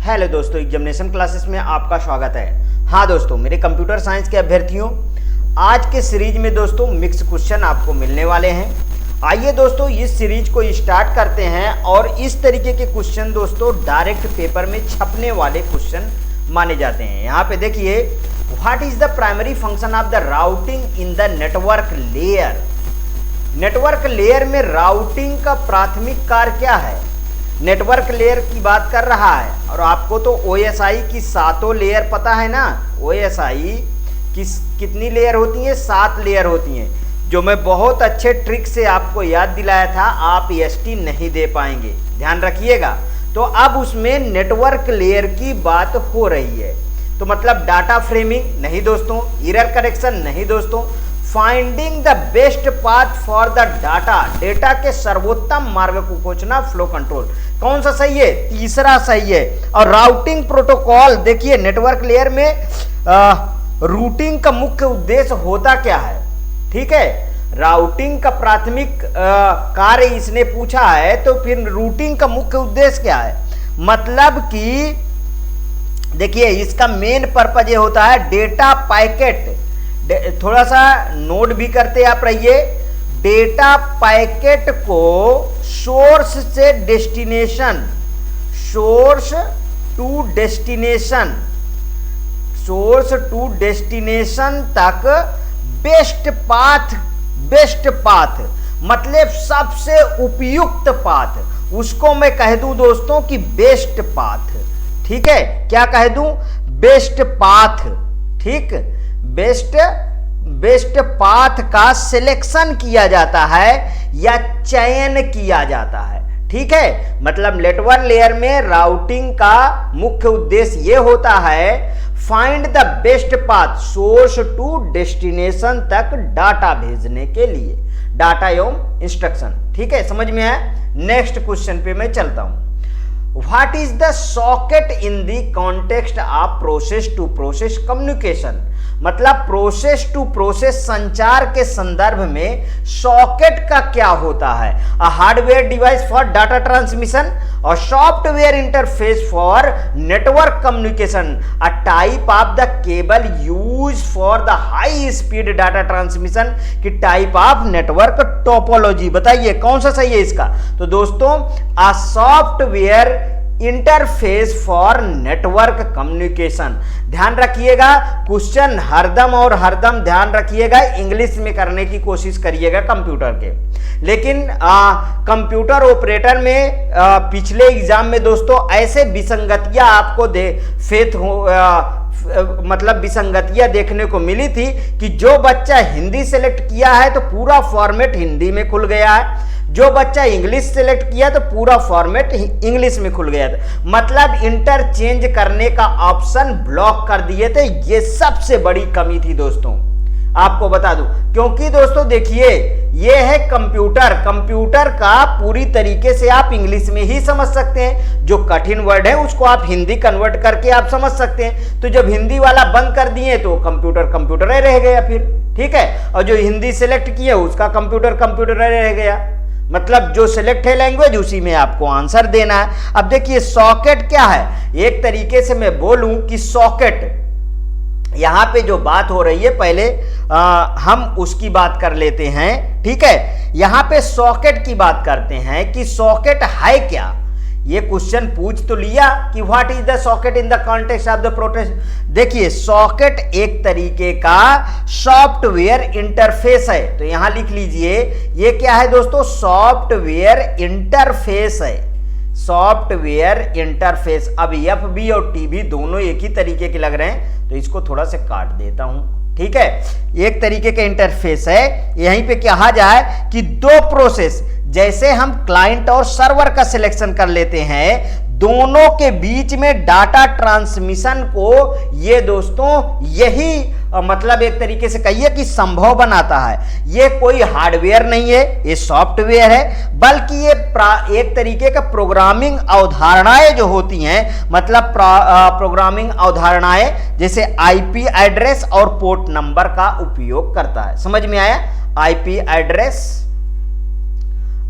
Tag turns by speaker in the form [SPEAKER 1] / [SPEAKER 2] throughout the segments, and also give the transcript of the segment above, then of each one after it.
[SPEAKER 1] Hello दोस्तों, examination classes में आपका स्वागत है। हाँ दोस्तों, मेरे कंप्यूटर साइंस के अभ्यर्थियों, आज के सीरीज में दोस्तों मिक्स क्वेश्चन आपको मिलने वाले हैं। आइए दोस्तों इस सीरीज को स्टार्ट करते हैं। और इस तरीके के क्वेश्चन दोस्तों डायरेक्ट पेपर में छपने वाले क्वेश्चन माने जाते हैं। यहाँ पे देखिए, what is the primary function of the routing in the network layer. Network layer में राउटिंग का प्राथमिक कार्य क्या है। नेटवर्क लेयर की बात कर रहा है। और आपको तो OSI की सातों लेयर पता है ना। OSI की कितनी लेयर होती हैं? 7 लेयर होती हैं, जो मैं बहुत अच्छे ट्रिक से आपको याद दिलाया था। आप ST नहीं दे पाएंगे, ध्यान रखिएगा। तो अब उसमें नेटवर्क लेयर की बात हो रही है। तो मतलब डाटा फ्रेमिंग नहीं दोस्तों, एरर करेक्शन नहीं दोस्तों, finding the best path for the data, data के सर्वोत्तम मार्ग को खोजना, फ्लो कंट्रोल। कौन सा सही है? तीसरा सही है। और राउटिंग प्रोटोकॉल, देखिए नेटवर्क लेयर में रूटिंग का मुख्य उद्देश्य होता क्या है। ठीक है, राउटिंग का प्राथमिक कार्य इसने पूछा है, तो फिर रूटिंग का मुख्य उद्देश्य क्या है? मतलब कि देखिए इसका मेन पर्पज ये होता है डेटा पैकेट, थोड़ा सा नोट भी करते आप रहिए। डेटा पैकेट को सोर्स से destination, source to destination, source to destination तक बेस्ट पाथ, बेस्ट पाथ मतलब सबसे उपयुक्त पाथ, उसको मैं कह दूं दोस्तों कि बेस्ट पाथ। ठीक है, क्या कह दूं? Best path. ठीक, बेस्ट पाथ का सिलेक्शन किया जाता है या चयन किया जाता है। ठीक है, मतलब नेटवर्क लेयर में राउटिंग का मुख्य उद्देश्य यह होता है find the best path source to destination तक डाटा भेजने के लिए, डाटा एवं इंस्ट्रक्शन। ठीक है, समझ में आया? नेक्स्ट क्वेश्चन पे मैं चलता हूं। What is the socket in the context of process to process communication. मतलब प्रोसेस टू प्रोसेस संचार के संदर्भ में सॉकेट का क्या होता है? Uh hardware device for data transmission और software interface for network communication, uh type of the cable use for the high speed data transmission की टाइप ऑफ नेटवर्क टोपोलॉजी। बताइए कौन सा सही है इसका? तो दोस्तों uh software interface for network communication. ध्यान रखिएगा, क्वेश्चन हरदम और हरदम ध्यान रखिएगा इंग्लिश में करने की कोशिश करिएगा कंप्यूटर के। लेकिन कंप्यूटर ऑपरेटर में पिछले एग्जाम में दोस्तों ऐसे विसंगतियां आपको मतलब विसंगतियां देखने को मिली थी कि जो बच्चा हिंदी सेलेक्ट किया है तो पूरा फॉर्मेट हिंदी में खुल गया है, जो बच्चा इंग्लिश सेलेक्ट किया तो पूरा फॉर्मेट इंग्लिश में खुल गया था। मतलब इंटरचेंज करने का ऑप्शन ब्लॉक कर दिए थे। ये सबसे बड़ी कमी थी दोस्तों, आपको बता दूं। क्योंकि दोस्तों देखिए ये है कंप्यूटर, कंप्यूटर का पूरी तरीके से आप इंग्लिश में ही समझ सकते हैं। जो कठिन वर्ड है उसको आप हिंदी कन्वर्ट करके आप समझ सकते हैं। तो जब हिंदी वाला बंद कर दिए तो कंप्यूटर कंप्यूटर रह गया फिर। ठीक है, और जो हिंदी सेलेक्ट किए उसका कंप्यूटर कंप्यूटर रह गया। मतलब जो सिलेक्ट है लैंग्वेज उसी में आपको आंसर देना है। अब देखिए सॉकेट क्या है, एक तरीके से मैं बोलूं कि सॉकेट, यहां पे जो बात हो रही है पहले हम उसकी बात कर लेते हैं। ठीक है, यहां पे सॉकेट की बात करते हैं कि सॉकेट है क्या। ये क्वेश्चन पूछ तो लिया कि what is the socket in the context of the process. देखिए सॉकेट एक तरीके का सॉफ्टवेयर इंटरफेस है। तो यहां लिख लीजिए ये क्या है दोस्तों? सॉफ्टवेयर इंटरफेस है, सॉफ्टवेयर इंटरफेस। अब FB और TB दोनों एक ही तरीके के लग रहे हैं, तो इसको थोड़ा सा काट देता हूं। ठीक है, एक तरीके का इंटरफेस है। यहीं पे कहा जाए कि दो प्रोसेस, जैसे हम क्लाइंट और सर्वर का सिलेक्शन कर लेते हैं, दोनों के बीच में डाटा ट्रांसमिशन को ये दोस्तों यही मतलब एक तरीके से कहिए कि संभव बनाता है। ये कोई हार्डवेयर नहीं है, ये सॉफ्टवेयर है, बल्कि ये एक तरीके का प्रोग्रामिंग अवधारणाएं जो होती हैं, मतलब प्रोग्रामिंग अवधारणाएं जैसे IP एड्रेस और पोर्ट नंबर का उपयोग करता है। समझ में आया? IP एड्रेस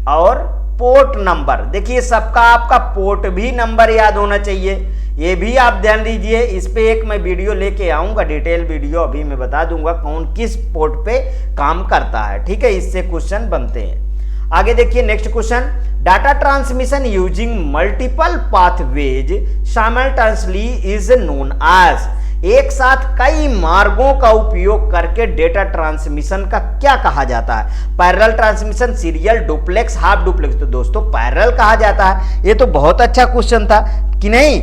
[SPEAKER 1] और पोर्ट नंबर। देखिए सबका आपका पोर्ट भी नंबर याद होना चाहिए। ये भी आप ध्यान दीजिए, इस पे एक मैं वीडियो लेके आऊंगा, डिटेल वीडियो, अभी मैं बता दूंगा कौन किस पोर्ट पे काम करता है, ठीक है। इससे क्वेश्चन बनते हैं। आगे देखिए next question, data transmission using multiple pathways simultaneously is known as, एक साथ कई मार्गों का उपयोग करके डेटा ट्रांसमिशन का क्या कहा जाता है? Parallel transmission, serial, duplex, half duplex. तो दोस्तों पैरेलल कहा जाता है। ये तो बहुत अच्छा क्वेश्चन था कि नहीं।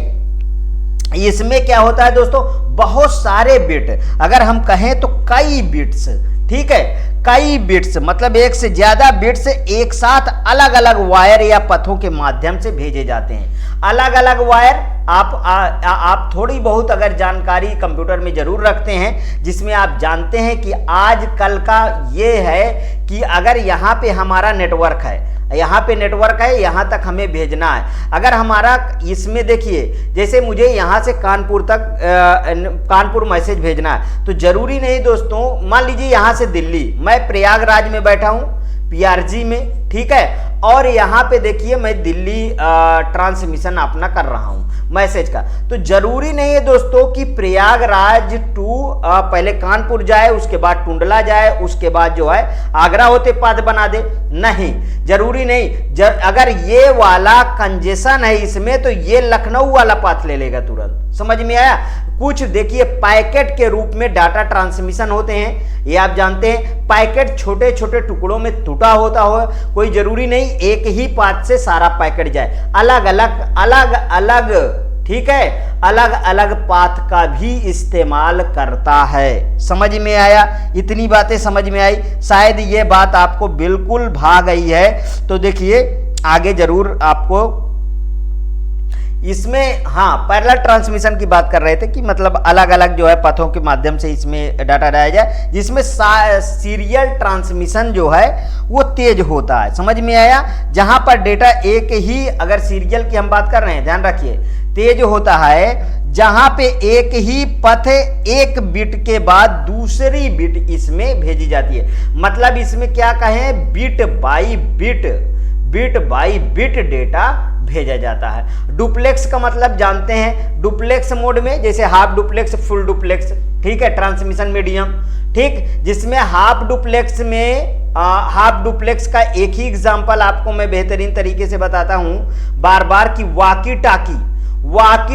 [SPEAKER 1] इसमें क्या होता है दोस्तों, बहुत सारे बिट, अगर हम कहें तो कई बिट्स, ठीक है, कई बिट्स मतलब एक से ज्यादा बिट्स एक साथ अलग अलग वायर या पथों के माध्यम से भेजे जाते हैं। अलग अलग वायर, आप थोड़ी बहुत अगर जानकारी कंप्यूटर में जरूर रखते हैं, जिसमें आप जानते हैं कि आजकल का ये है कि अगर यहाँ पे हमारा नेटवर्क है, यहाँ पे नेटवर्क है, यहाँ तक हमें भेजना है। अगर हमारा इसमें देखिए, जैसे मुझे यहाँ से कानपुर तक कानपुर मैसेज भेजना है, तो जरूरी नहीं दोस्तों, मान लीजिए यहाँ से दिल्ली, मैं प्रयागराज में बैठा हूँ पीआरजी में, ठीक है, और यहाँ पे देखिए मैं दिल्ली ट्रांसमिशन अपना कर रहा हूँ मैसेज का। तो जरूरी नहीं है दोस्तों कि प्रयागराज टू पहले कानपुर जाए, उसके बाद टुंडला जाए, उसके बाद जो है आगरा होते पाथ बना दे, नहीं, जरूरी नहीं। अगर ये वाला कंजेशन है इसमें, तो ये लखनऊ वाला पाथ ले लेगा तुरंत। समझ में आया? कुछ देखिए पैकेट के रूप में डाटा ट्रांसमिशन होते हैं, ये आप जानते हैं। पैकेट छोटे छोटे टुकड़ों में टूटा होता हो, कोई जरूरी नहीं एक ही पाथ से सारा पैकेट जाए, अलग अलग, ठीक है, अलग अलग पाथ का भी इस्तेमाल करता है। समझ में आया? इतनी बातें समझ में आई, शायद ये बात आपको बिल्कुल भा गई है। तो देखिए आगे जरूर आपको इसमें, हाँ, पैरेलल ट्रांसमिशन की बात कर रहे थे कि मतलब अलग अलग जो है पथों के माध्यम से इसमें डाटा डाला जाए, जिसमें सीरियल ट्रांसमिशन जो है वो तेज होता है। समझ में आया? जहां पर डेटा एक ही, अगर सीरियल की हम बात कर रहे हैं, ध्यान रखिए, तेज होता है जहां पे एक ही पथ एक बिट के बाद दूसरी बिट इसमें भेजी जाती है। मतलब इसमें क्या कहें, बिट बाई बिट डेटा भेजा जाता है। डुप्लेक्स का मतलब जानते हैं, डुप्लेक्स मोड में जैसे हाफ डुप्लेक्स, फुल डुप्लेक्स, ठीक है, ट्रांसमिशन मीडियम, ठीक, जिसमें हाफ डुप्लेक्स में हाफ डुप्लेक्स का एक ही एग्जांपल आपको मैं बेहतरीन तरीके से बताता हूं बार बार कि वाकी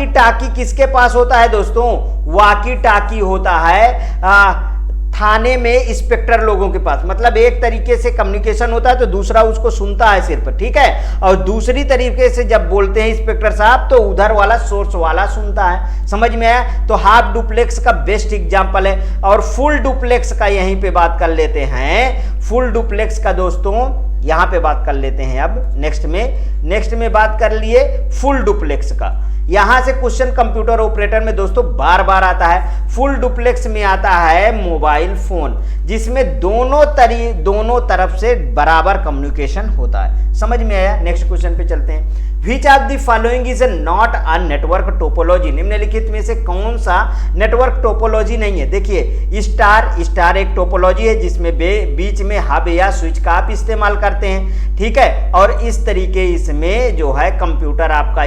[SPEAKER 1] टाकी किसके पास होता है दोस्तों? वाकी टाकी होता है थाने में इंस्पेक्टर लोगों के पास। मतलब एक तरीके से कम्युनिकेशन होता है तो दूसरा उसको सुनता है सिर्फ, ठीक है, और दूसरी तरीके से जब बोलते हैं इंस्पेक्टर साहब तो उधर वाला सोर्स वाला सुनता है। समझ में आया? तो हाफ डुप्लेक्स का बेस्ट एग्जांपल है। और फुल डुप्लेक्स का यहीं पे बात कर लेते हैं। फुल डुप्लेक्स का दोस्तों यहां पे बात कर लेते हैं। अब नेक्स्ट में बात कर लिए फुल डुप्लेक्स का। यहां से क्वेश्चन कंप्यूटर ऑपरेटर में दोस्तों बार बार आता है। फुल डुप्लेक्स में आता है मोबाइल फोन, जिसमें दोनों तरफ से बराबर कम्युनिकेशन होता है। समझ में आया? नेक्स्ट क्वेश्चन पे चलते हैं। Which of the following is not a network topology? निम्नलिखित में से कौन सा नेटवर्क टोपोलॉजी नहीं है? देखिए स्टार एक टोपोलॉजी है जिसमें बीच में हब या स्विच का आप इस्तेमाल करते हैं, ठीक है, और इस तरीके इसमें जो है कंप्यूटर आपका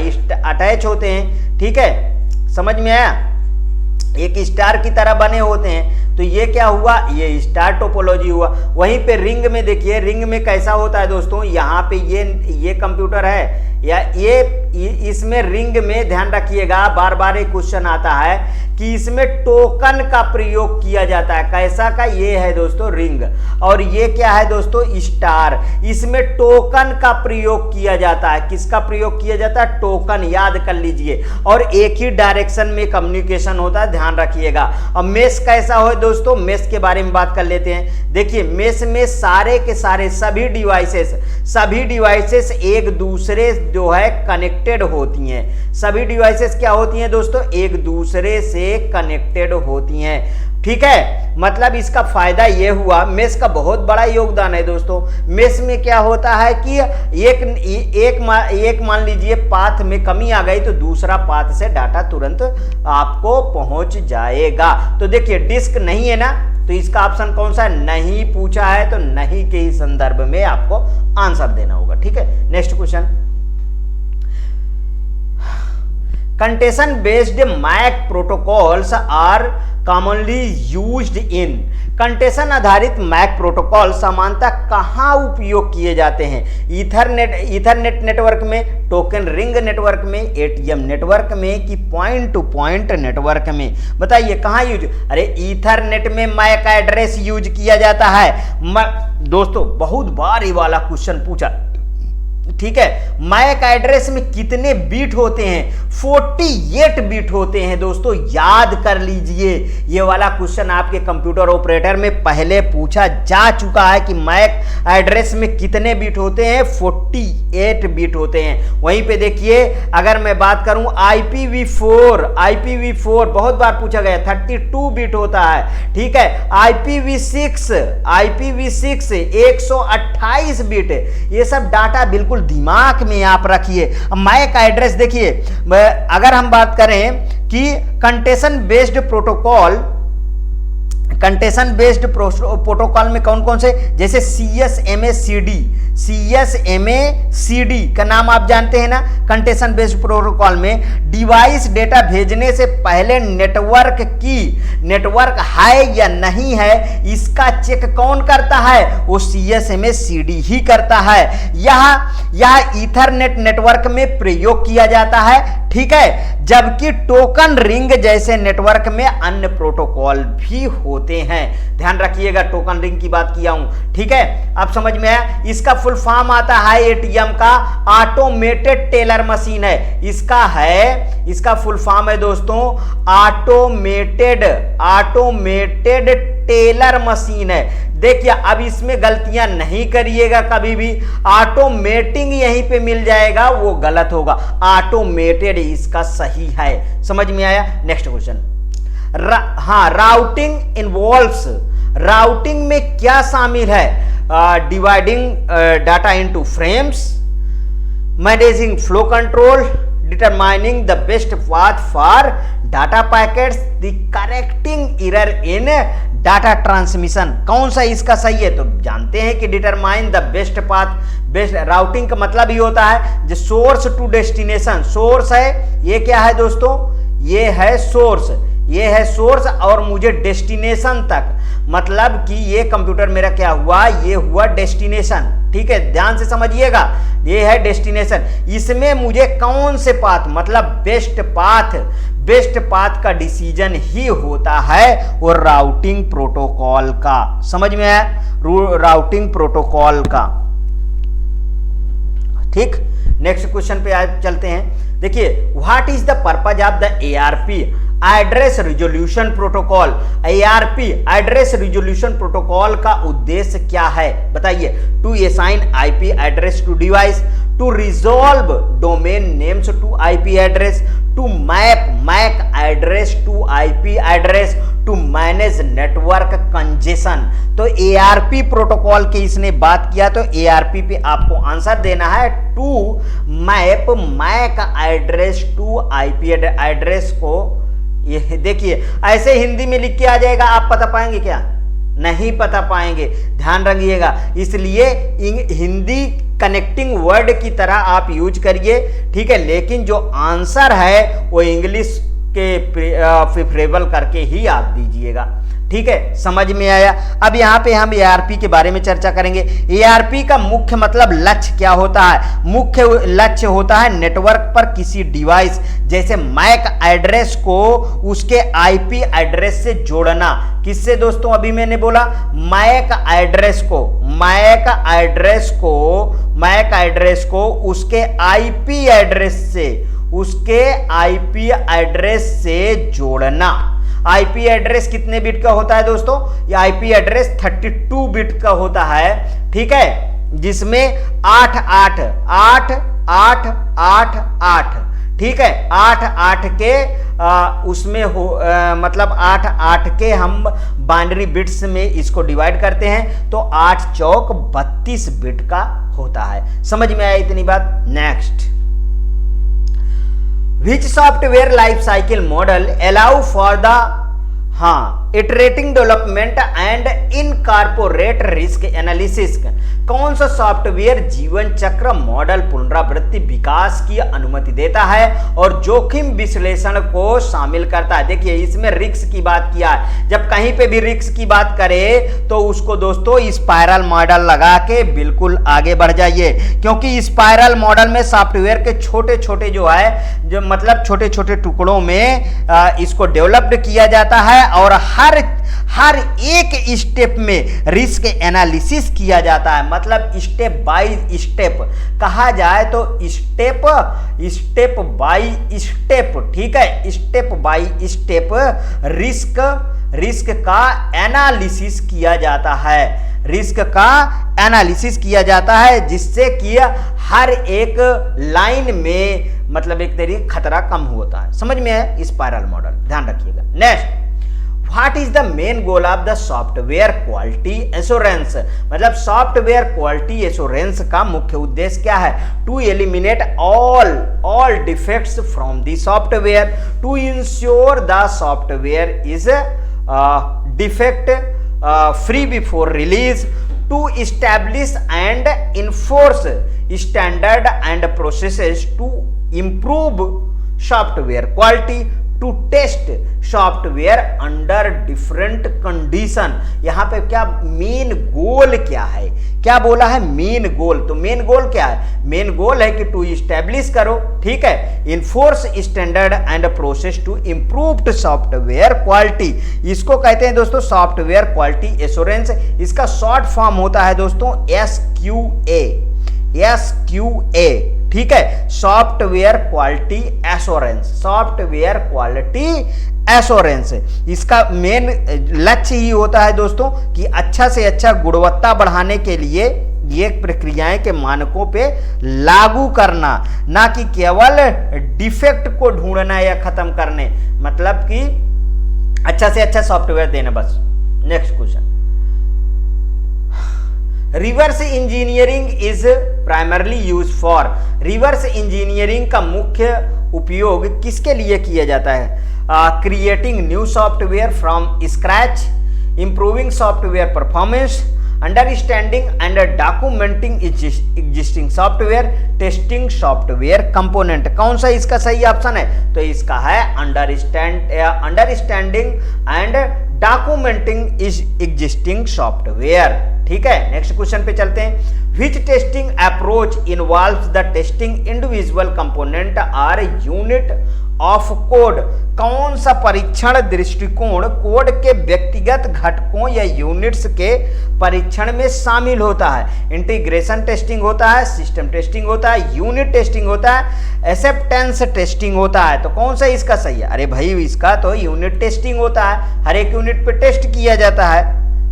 [SPEAKER 1] अटैच होते हैं, ठीक है, समझ में आया? एक स्टार की तरह बने होते हैं। तो ये क्या हुआ, ये स्टार टोपोलॉजी हुआ। वहीं पे रिंग में देखिए, रिंग में कैसा होता है दोस्तों, यहाँ पे ये कंप्यूटर है या ये इसमें रिंग में ध्यान रखिएगा, बार बार एक क्वेश्चन आता है कि इसमें टोकन का प्रयोग किया जाता है। कैसा का, ये है दोस्तों रिंग, और ये क्या है दोस्तों स्टार। इसमें टोकन का प्रयोग किया जाता है। किसका प्रयोग किया जाता है? टोकन, याद कर लीजिए। और एक ही डायरेक्शन में कम्युनिकेशन होता है, ध्यान रखिएगा। अब मेश कैसा हो दोस्तों, मेश के बारे में बात कर लेते हैं। देखिए मेश में सारे के सारे सभी डिवाइसेस एक दूसरे जो है कनेक्टेड होती हैं। सभी डिवाइसेस क्या होती हैं दोस्तों? एक दूसरे से कनेक्टेड होती हैं, ठीक है। मतलब इसका फायदा यह हुआ, मेश का बहुत बड़ा योगदान है दोस्तों। मेश में क्या होता है कि एक मान लीजिए पाथ में कमी आ गई तो दूसरा पाथ से डाटा तुरंत आपको पहुंच जाएगा। तो देखिए डिस्क नहीं है ना, तो इसका ऑप्शन कौन सा है? नहीं पूछा है तो नहीं के ही संदर्भ में आपको आंसर देना होगा, ठीक है। Next question, contention based MAC protocols are commonly used in. Contention आधारित मैक प्रोटोकॉल सामान्यतः कहाँ उपयोग किए जाते हैं? ईथरनेट नेटवर्क में, टोकन रिंग नेटवर्क में, एटीएम नेटवर्क में, कि पॉइंट टू पॉइंट नेटवर्क में? बताइए कहाँ यूज? अरे ईथरनेट में मैक एड्रेस यूज किया जाता है। दोस्तों बहुत बार ये वाला क्वेश्चन पूछा, ठीक है। मैक एड्रेस में कितने बीट होते हैं? 48 बीट होते हैं दोस्तों, याद कर लीजिए। ये वाला क्वेश्चन आपके कंप्यूटर ऑपरेटर में पहले पूछा जा चुका है कि मैक एड्रेस में कितने बीट होते हैं? 48 बीट होते हैं। वहीं पे देखिए, अगर मैं बात करूं IPv4 बहुत बार पूछा गया, 32 बीट होता है, ठीक है। IPv6 128 beat. ये सब डाटा बिल्कुल दिमाग में आप रखिए। मैक एड्रेस देखिए, अगर हम बात करें कि कंटेशन बेस्ड प्रोटोकॉल में कौन कौन से, जैसे CSMA-CD का नाम आप जानते हैं ना। कंटेशन बेस्ड प्रोटोकॉल में डिवाइस डेटा भेजने से पहले नेटवर्क है या नहीं है, इसका चेक कौन करता है? वो CSMA-CD ही करता है। यह ईथरनेट नेटवर्क में प्रयोग किया जाता है, ठीक है। जबकि टोकन रिंग जैसे नेटवर्क में अन्य प्रोटोकॉल भी होते हैं। ध्यान रखिएगा, टोकन रिंग की बात किया हूं, ठीक है। अब समझ में आया? इसका फुल फॉर्म आता है एटीएम का, ऑटोमेटेड टेलर मशीन है। इसका फुल फॉर्म है दोस्तों ऑटोमेटेड टेलर मशीन है। देखिए, अब इसमें गलतियां नहीं करिएगा कभी भी। ऑटोमेटिंग यहीं पे मिल जाएगा, वो गलत होगा। ऑटोमेटेड इसका सही है। समझ में आया? Next question. Routing involves. Routing में क्या शामिल है? Dividing data into frames, managing flow control, determining the best path for data packets, the correcting error in data transmission. कौन सा इसका सही है? तो जानते हैं कि determine the best path. Best routing का मतलब ही होता है जो सोर्स टू डेस्टिनेशन। सोर्स है, ये क्या है दोस्तों? ये है सोर्स, ये है सोर्स, और मुझे डेस्टिनेशन तक, मतलब कि ये कंप्यूटर मेरा क्या हुआ? ये हुआ डेस्टिनेशन, ठीक है। ध्यान से समझिएगा, ये है डेस्टिनेशन। इसमें मुझे कौन से पाथ, मतलब बेस्ट पाथ का डिसीजन ही होता है वो राउटिंग प्रोटोकॉल का। समझ में आया? राउटिंग प्रोटोकॉल का, ठीक। नेक्स्ट क्वेश्चन पे आज चलते हैं। देखिए, what is the purpose of the ARP address resolution protocol? ARP address resolution protocol का उद्देश्य क्या है? बताइए। To assign IP address to device, to resolve domain names to IP address, to mac address to IP address, to manage network congestion. तो ARP protocol की इसने बात किया, तो ARP पे आपको आंसर देना है to mac address to IP address को। ये देखिए, ऐसे हिंदी में लिख के आ जाएगा, आप पता पाएंगे क्या? नहीं पता पाएंगे। ध्यान रखिएगा, इसलिए हिंदी कनेक्टिंग वर्ड की तरह आप यूज करिए, ठीक है। लेकिन जो आंसर है वो इंग्लिश के प्रिफरेबल करके ही आप दीजिएगा, ठीक है। समझ में आया? अब यहाँ पे हम ARP के बारे में चर्चा करेंगे। ARP का मुख्य मतलब लक्ष्य क्या होता है? मुख्य लक्ष्य होता है नेटवर्क पर किसी डिवाइस जैसे मैक एड्रेस को उसके IP एड्रेस से जोड़ना। किससे दोस्तों? अभी मैंने बोला मैक एड्रेस को उसके IP एड्रेस से जोड़ना। IP एड्रेस कितने बिट का होता है दोस्तों? ये IP एड्रेस 32 बिट का होता है, ठीक है, जिसमें 8 ठीक है, 8 के उसमें हो मतलब 8 के हम बाइनरी बिट्स में इसको डिवाइड करते हैं, तो 8 चौक 32 बिट का होता है। समझ में आया इतनी बात? Next, which software life cycle model allow for the iterating development and incorporate risk analysis. कौन सा सॉफ्टवेयर जीवन चक्र मॉडल पुनरावृत्ति विकास की अनुमति देता है और जोखिम विश्लेषण को शामिल करता है। देखिए इसमें रिस्क की बात किया है, जब कहीं पे भी रिस्क की बात करें तो उसको दोस्तों स्पाइरल मॉडल लगा के बिल्कुल आगे बढ़ जाइए, क्योंकि स्पाइरल मॉडल में सॉफ्टवेयर के छोटे छोटे जो है, जो मतलब छोटे छोटे टुकड़ों में इसको डेवलप्ड किया जाता है और हर एक स्टेप में रिस्क एनालिसिस किया जाता है। मतलब स्टेप बाय स्टेप कहा जाए तो स्टेप बाय स्टेप, ठीक है, स्टेप बाय स्टेप रिस्क का एनालिसिस किया जाता है, रिस्क का एनालिसिस किया जाता है, जिससे कि हर एक लाइन में मतलब एक तरीके खतरा कम होता है। समझ में है स्पाइरल मॉडल, ध्यान रखिएगा। Next, what is the main goal of the software quality assurance. मतलब सॉफ्टवेयर क्वालिटी एश्योरेंस का मुख्य उद्देश्य क्या है? To eliminate all defects from the software, to ensure the software is defect free before release, to establish and enforce standard and processes to improve software quality, to test software under different condition. यहां पे क्या main goal क्या है, क्या बोला है main goal, तो main goal क्या है? मेन गोल है कि टू इस्टेब्लिश करो, ठीक है, enforce standard and process to improved software quality. इसको कहते हैं दोस्तों सॉफ्टवेयर क्वालिटी एश्योरेंस। इसका शॉर्ट फॉर्म होता है दोस्तों SQA, ठीक है, software quality assurance, software quality assurance. इसका मेन लक्ष्य ही होता है दोस्तों कि अच्छा से अच्छा गुणवत्ता बढ़ाने के लिए ये प्रक्रियाएं के मानकों पे लागू करना, ना कि केवल डिफेक्ट को ढूंढना या खत्म करने, मतलब कि अच्छा से अच्छा सॉफ्टवेयर देना बस। Next question, reverse engineering is primarily use for. Reverse engineering का मुख्य उपयोग किसके लिए किया जाता है? Creating new software from scratch, improving software performance, understanding and documenting existing software, testing software component. कौन सा इसका सही ऑप्शन है? तो इसका है understanding and documenting existing software, ठीक है। नेक्स्ट क्वेश्चन पे चलते हैं। Which testing approach involves the testing individual component or unit of code? कौन सा परीक्षण दृष्टिकोण कोड के व्यक्तिगत घटकों या यूनिट्स के परीक्षण में शामिल होता है? इंटीग्रेशन टेस्टिंग होता है, सिस्टम टेस्टिंग होता है, यूनिट टेस्टिंग होता है, एक्सेप्टेंस टेस्टिंग होता है। तो कौन सा इसका सही है? अरे भाई इसका तो यूनिट टेस्टिंग होता है, हर एक यूनिट पे टेस्ट किया जाता है,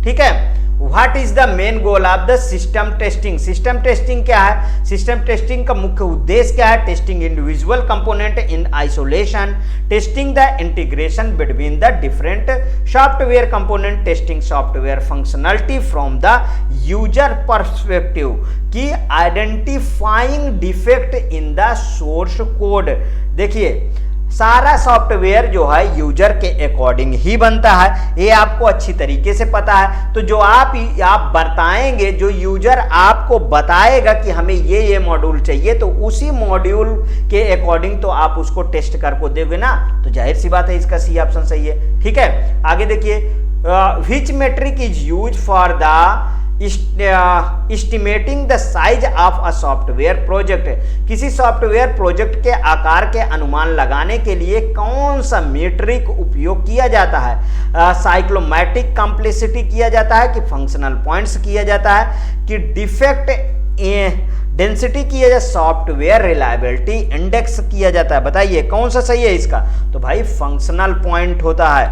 [SPEAKER 1] ठीक है। What is the main goal of the system testing? System testing क्या है? सिस्टम टेस्टिंग का मुख्य उद्देश्य क्या है? Testing individual component in isolation, testing the integration between the different software component, testing software functionality from the user perspective, की identifying defect in the source code. देखिए सारा सॉफ्टवेयर जो है यूजर के अकॉर्डिंग ही बनता है, ये आपको अच्छी तरीके से पता है। तो जो आप बताएंगे, जो यूजर आपको बताएगा कि हमें ये मॉड्यूल चाहिए, तो उसी मॉड्यूल के अकॉर्डिंग तो आप उसको टेस्ट कर को देंगे ना, तो जाहिर सी बात है इसका सी ऑप्शन सही है, ठीक है। आगे देखिए, which metric is use for the estimating the size of a software project. किसी सॉफ्टवेयर प्रोजेक्ट के आकार के अनुमान लगाने के लिए कौन सा मीट्रिक उपयोग किया जाता है? साइक्लोमैटिक कॉम्प्लेक्सिटी किया जाता है, कि फंक्शनल पॉइंट्स किया जाता है, कि डिफेक्ट डेंसिटी किया जाए, सॉफ्टवेयर रिलायबिलिटी इंडेक्स किया जाता है? बताइए कौन सा सही है इसका? तो भाई फंक्शनल पॉइंट होता है।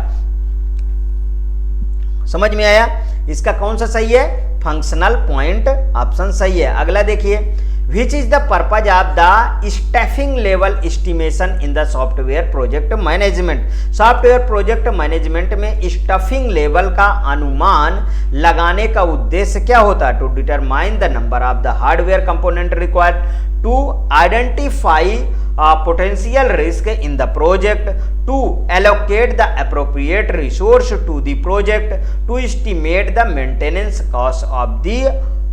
[SPEAKER 1] समझ में आया? इसका कौन सा सही है? फंक्शनल पॉइंट ऑप्शन सही है। अगला देखिए, which is the purpose of the staffing level estimation in the software project management. Software project management में स्टाफिंग लेवल का अनुमान लगाने का उद्देश्य क्या होता है? To determine the number of the hardware component required, to identify potential risk in the project, to allocate the appropriate resource to the project, to estimate the maintenance cost of the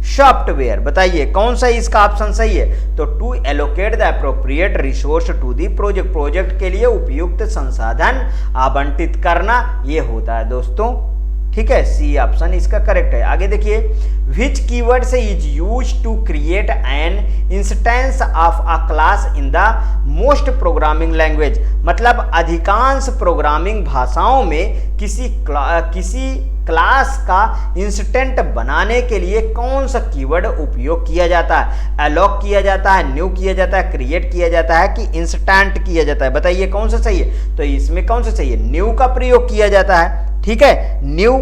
[SPEAKER 1] software. बताइए कौन सा इसका option सही है? तो to allocate the appropriate resource to the project, project के लिए उपयुक्त संसाधन आवंटित करना, ये होता है दोस्तों। ठीक है, सी ऑप्शन इसका करेक्ट है। आगे देखिए, विच कीवर्ड से is use to create an instance of a class in the most programming language. मतलब अधिकांश प्रोग्रामिंग भाषाओं में किसी क्लास का इंस्टेंट बनाने के लिए कौन सा कीवर्ड उपयोग किया जाता है? अलॉक किया जाता है, न्यू किया जाता है, क्रिएट किया जाता है कि इंस्टेंट किया जाता है? बताइए कौन सा सही है? तो इसमें कौन सा सही है? न्यू का प्रयोग किया जाता है। ठीक है, न्यू।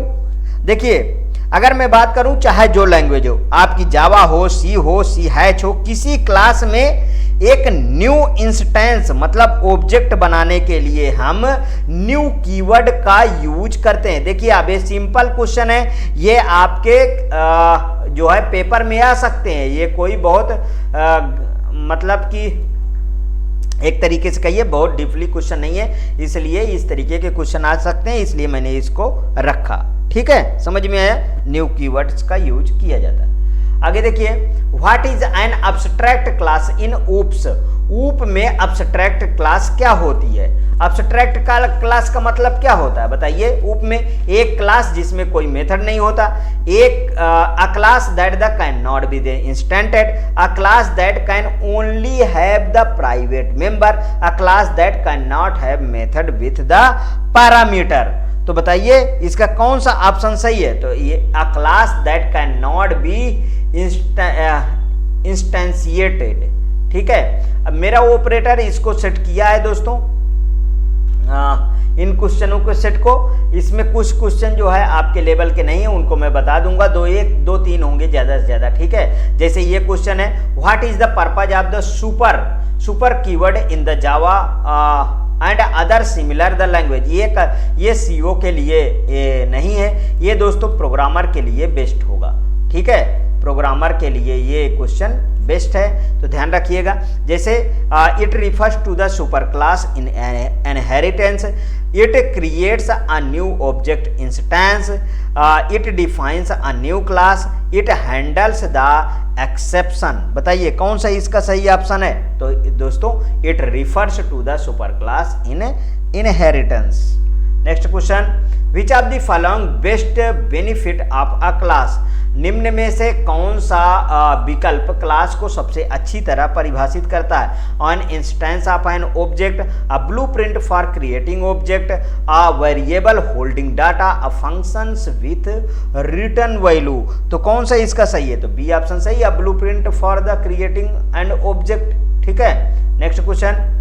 [SPEAKER 1] देखिए अगर मैं बात करूं चाहे जो लैंग्वेज हो, आपकी जावा हो, सी हैच हो, किसी क्लास में एक न्यू इंस्टेंस मतलब ऑब्जेक्ट बनाने के लिए हम न्यू कीवर्ड का यूज करते हैं। देखिए अब ये सिंपल क्वेश्चन है, ये आपके जो है पेपर में आ सकते हैं, ये कोई बहुत मतलब कि एक तरीके से कहिए बहुत डीपली क्वेश्चन नहीं है, इसलिए इस तरीके के क्वेश्चन आ सकते हैं, इसलिए मैंने इसको रखा। ठीक है, समझ में आया? न्यू कीवर्ड्स का यूज किया जाता है। आगे देखिए, what is an abstract class in oops. ऊप में अब्स्ट्रैक्ट क्लास क्या होती है? अब्स्ट्रैक्ट क्लास का मतलब क्या होता है? बताइए। ऊप में एक क्लास जिसमें कोई मेथड नहीं होता, एक uh class that the can not be the instantiated, uh class that can only have the private member, uh class that can not have method with the parameter. तो बताइए इसका कौन सा ऑप्शन सही है? तो ये uh class that can not be instantiated. ठीक है, अब मेरा ऑपरेटर इसको सेट किया है दोस्तों, इन क्वेश्चनों को सेट को। इसमें कुछ क्वेश्चन जो है आपके लेवल के नहीं है, उनको मैं बता दूंगा, दो तीन होंगे ज्यादा से ज्यादा। ठीक है, जैसे ये क्वेश्चन है, what is the purpose of the super keyword in the Java and other similar the language. ये सीओ के लिए ये नहीं है, ये दोस्तों प्रोग्रामर के लिए बेस्ट होगा। ठीक है, प्रोग्रामर के लिए ये क्वेश्चन बेस्ट है, तो ध्यान रखिएगा। जैसे it refers to the super class in inheritance, it creates a new object instance, it defines a new class, it handles the exception. बताइए कौन सा इसका सही ऑप्शन है? तो दोस्तों it refers to the super class in inheritance. Next question, which of the following best benefit of a class. निम्न में से कौन सा विकल्प क्लास को सबसे अच्छी तरह परिभाषित करता है? On instance of an object, a blueprint for creating object, a variable holding data, a functions with return value. तो कौन सा इसका सही है? तो बी ऑप्शन सही है, blueprint for the creating and object. ठीक है, next question,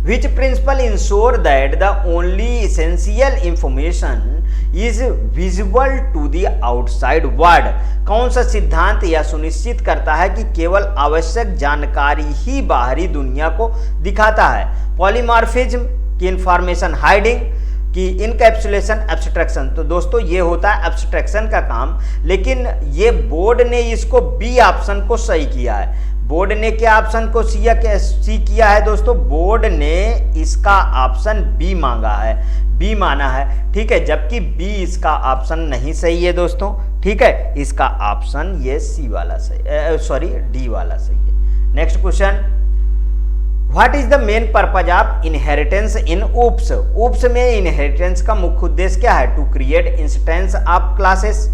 [SPEAKER 1] which principle ensure that the only essential information is visible to the outside world। कौन सा सिद्धांत यह सुनिश्चित करता है कि केवल आवश्यक जानकारी ही बाहरी दुनिया को दिखाता है? पॉलीमॉर्फिज्म की इंफॉर्मेशन हाइडिंग की इनकैप्सुलेशन एब्स्ट्रैक्शन। तो दोस्तों ये होता है एब्स्ट्रैक्शन का काम, लेकिन ये बोर्ड ने इसको बी ऑप्शन को सही किया है। बोर्ड ने क्या ऑप्शन को सी किया है दोस्तों? बोर्ड ने इसका ऑप्शन बी मांगा है, बी माना है। ठीक है, जबकि बी इसका ऑप्शन नहीं सही है दोस्तों। ठीक है, इसका ऑप्शन ये सी वाला सही, डी वाला सही है। Next question, what is the main purpose of inheritance in oops. Oops में इनहेरिटेंस का मुख्य उद्देश्य क्या है? To create instance of classes,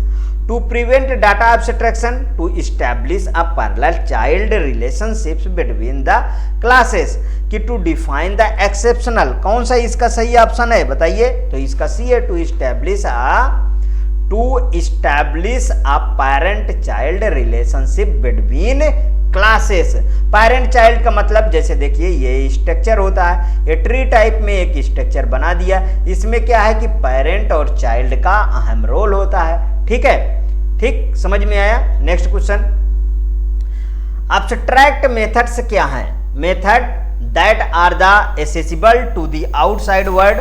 [SPEAKER 1] to prevent data abstraction, to establish a parallel child relationships between the classes, कि to define the exceptional। कौन सा इसका सही ऑप्शन है? बताइए। तो इसका सी है, to establish a parent child relationship between classes। Parent child का मतलब जैसे देखिए ये स्ट्रक्चर होता है, ये ट्री टाइप में एक स्ट्रक्चर बना दिया, इसमें क्या है कि पेरेंट और चाइल्ड का अहम रोल होता है। ठीक है, ठीक समझ में आया। नेक्स्ट क्वेश्चन, अब्स्ट्रैक्ट मेथड्स क्या हैं? Method that are the accessible to the outside world,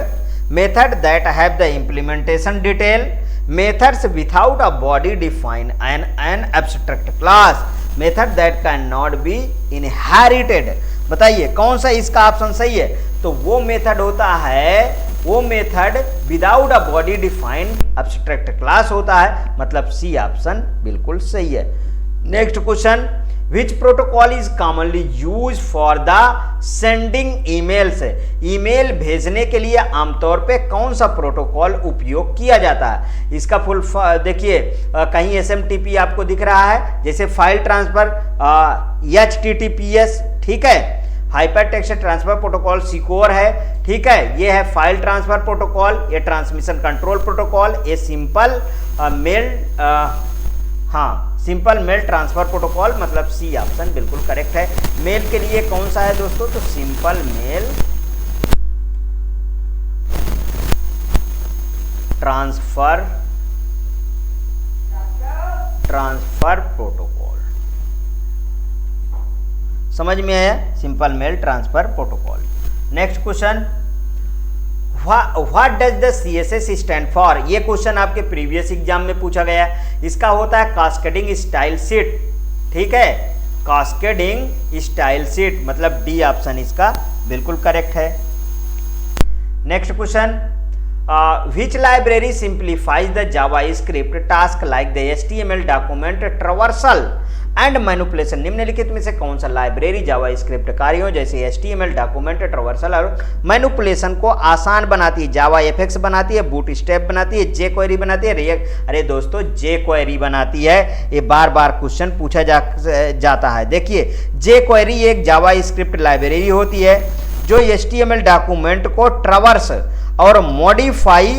[SPEAKER 1] method that have the implementation detail, methods without a body define an abstract class, method that can not be inherited. बताइए कौन सा इसका option सही है? तो वो मेथड होता है, वो method without a body defined abstract class होता है, मतलब सी ऑप्शन बिल्कुल सही है। Next question, which protocol is commonly use for the sending emails? Email भेजने के लिए आमतौर पे कौन सा प्रोटोकॉल उपयोग किया जाता है? इसका फुल देखिए, कहीं SMTP आपको दिख रहा है, जैसे फाइल ट्रांसफर HTTPS, ठीक है, hyper text transfer protocol secure है, ठीक है, ये है फाइल ट्रांसफर प्रोटोकॉल, ये ट्रांसमिशन कंट्रोल प्रोटोकॉल, ये simple mail simple mail transfer protocol, मतलब सी ऑप्शन बिल्कुल करेक्ट है। मेल के लिए कौन सा है दोस्तों? तो सिंपल मेल ट्रांसफर प्रोटोकॉल, समझ में आया? Simple mail transfer protocol. Next question, what does the CSS stand for? ये क्वेश्चन आपके प्रीवियस एग्जाम में पूछा गया है। इसका होता है कास्केडिंग स्टाइल शीट, ठीक है, कास्केडिंग स्टाइल शीट, मतलब डी ऑप्शन इसका बिल्कुल करेक्ट है। Next question, which library simplifies the JavaScript task like the HTML document traversal and manipulation? निम्नलिखित में से कौन सा लाइब्रेरी जावास्क्रिप्ट कार्यों जैसे HTML डॉक्यूमेंट ट्रावर्सल और मैनिपुलेशन को आसान बनाती है? जावा एफएक्स बनाती है, बूटस्ट्रैप बनाती है, jQuery बनाती है, रिएक्ट? अरे दोस्तों jQuery बनाती है, ये बार बार क्वेश्चन पूछा जाता है। देखिए jQuery एक जावास्क्रिप्ट लाइब्रेरी होती है जो HTML डॉक्यूमेंट को ट्रावर्स और मॉडिफाई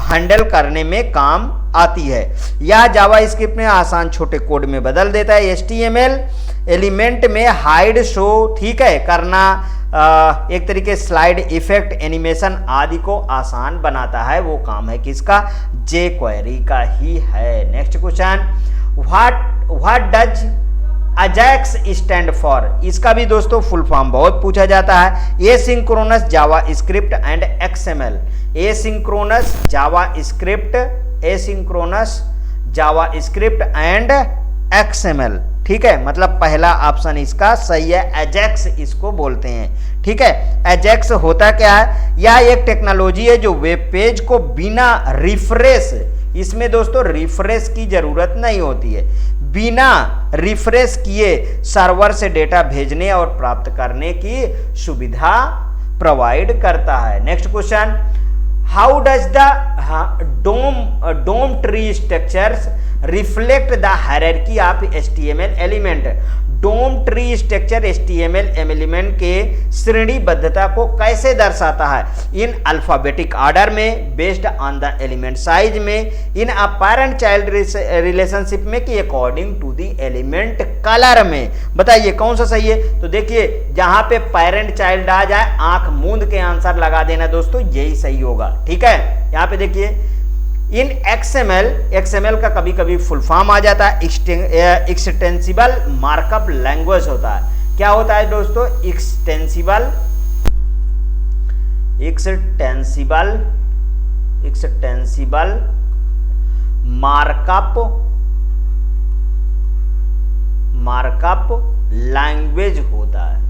[SPEAKER 1] हैंडल करने में काम आती है। यह जावास्क्रिप्ट में आसान छोटे कोड में बदल देता है, HTML एलिमेंट में हाइड शो, ठीक है, करना, एक तरीके स्लाइड इफेक्ट, एनिमेशन आदि को आसान बनाता है। वो काम है किसका? jQuery का ही है। Next question, what does Ajax stand for? इसका भी दोस्तों फुल फॉर्म बहुत पूछा जाता है। Asynchronous JavaScript and XML, asynchronous JavaScript, asynchronous JavaScript and XML, ठीक है, मतलब पहला ऑप्शन इसका सही है, अजैक्स इसको बोलते हैं, ठीक है। अजैक्स होता क्या है? यह एक टेक्नोलॉजी है जो वेब पेज को बिना रिफ्रेश, इसमें दोस्तों रिफ्रेश की जरूरत नहीं होती है, बिना रिफ्रेश किए सर्वर से डेटा भेजने और प्राप्त करने की सुविधा प्रोवाइड करता है। Next question, how does the DOM tree structures reflect the hierarchy of HTML element? DOM tree structure HTML element के श्रेणीबद्धता को कैसे दर्शाता है? इन अल्फाबेटिक ऑर्डर में, based on the element size में, in a parent child relationship में, कि according to the element colour में? बताइए कौन सा सही है? तो देखिए जहां पे पैरेंट चाइल्ड आ जाए आंख मूंद के आंसर लगा देना दोस्तों, यही सही होगा, ठीक है। यहां पे देखिए इन XML का कभी कभी फुल फॉर्म आ जाता है, एक्सटेंसिबल मार्कअप लैंग्वेज होता है। क्या होता है दोस्तों? एक्सटेंसिबल मार्कअप लैंग्वेज होता है,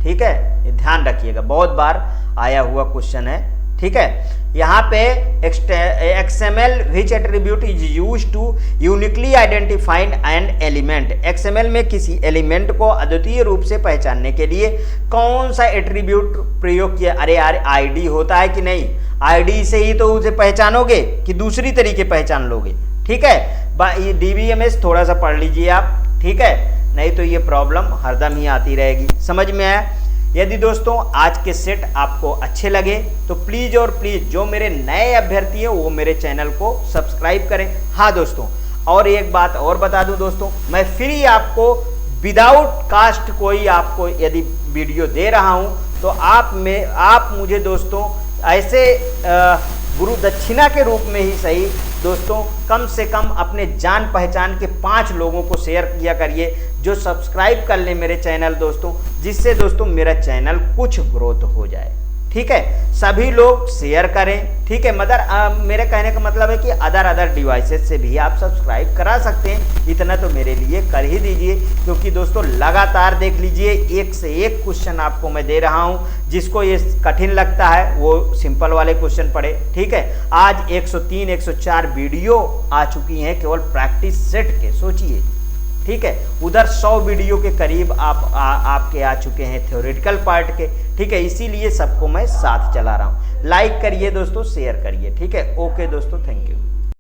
[SPEAKER 1] ठीक है, ये ध्यान रखिएगा, बहुत बार आया हुआ क्वेश्चन है, ठीक है। यहाँ पे XML which attribute is used to uniquely identify an element? XML में किसी एलिमेंट को अद्वितीय रूप से पहचानने के लिए कौन सा एट्रीब्यूट प्रयोग किया? अरे यार ID होता है कि नहीं? ID से ही तो उसे पहचानोगे कि दूसरी तरीके पहचान लोगे, ठीक है। DBMS थोड़ा सा पढ़ लीजिए आप, ठीक है, नहीं तो ये प्रॉब्लम हरदम ही आती रहेगी। समझ में आया? यदि दोस्तों आज के सेट आपको अच्छे लगे तो प्लीज़ और प्लीज़ जो मेरे नए अभ्यर्थी हैं वो मेरे चैनल को सब्सक्राइब करें। हाँ दोस्तों, और एक बात और बता दूं दोस्तों, मैं फ्री आपको विदाउट कास्ट कोई आपको यदि वीडियो दे रहा हूं तो आप मुझे दोस्तों ऐसे गुरु दक्षिणा के रूप में ही सही दोस्तों कम से कम अपने जान पहचान के 5 लोगों को शेयर किया करिए जो सब्सक्राइब कर ले मेरे चैनल दोस्तों, जिससे दोस्तों मेरा चैनल कुछ ग्रोथ हो जाए। ठीक है, सभी लोग शेयर करें, ठीक है। मेरे कहने का मतलब है कि अदर डिवाइसेस से भी आप सब्सक्राइब करा सकते हैं, इतना तो मेरे लिए कर ही दीजिए, क्योंकि दोस्तों लगातार देख लीजिए एक से एक क्वेश्चन आपको मैं दे रहा हूं। जिसको ये कठिन लगता है वो सिंपल वाले क्वेश्चन पढ़े, ठीक है। आज 103 104 वीडियो आ चुकी हैं केवल प्रैक्टिस सेट के, सोचिए, ठीक है। उधर 100 वीडियो के करीब आपके आ चुके हैं थ्योरेटिकल पार्ट के, ठीक है। इसीलिए सबको मैं साथ चला रहा हूं। लाइक करिए दोस्तों, शेयर करिए, ठीक है। ओके दोस्तों, थैंक यू।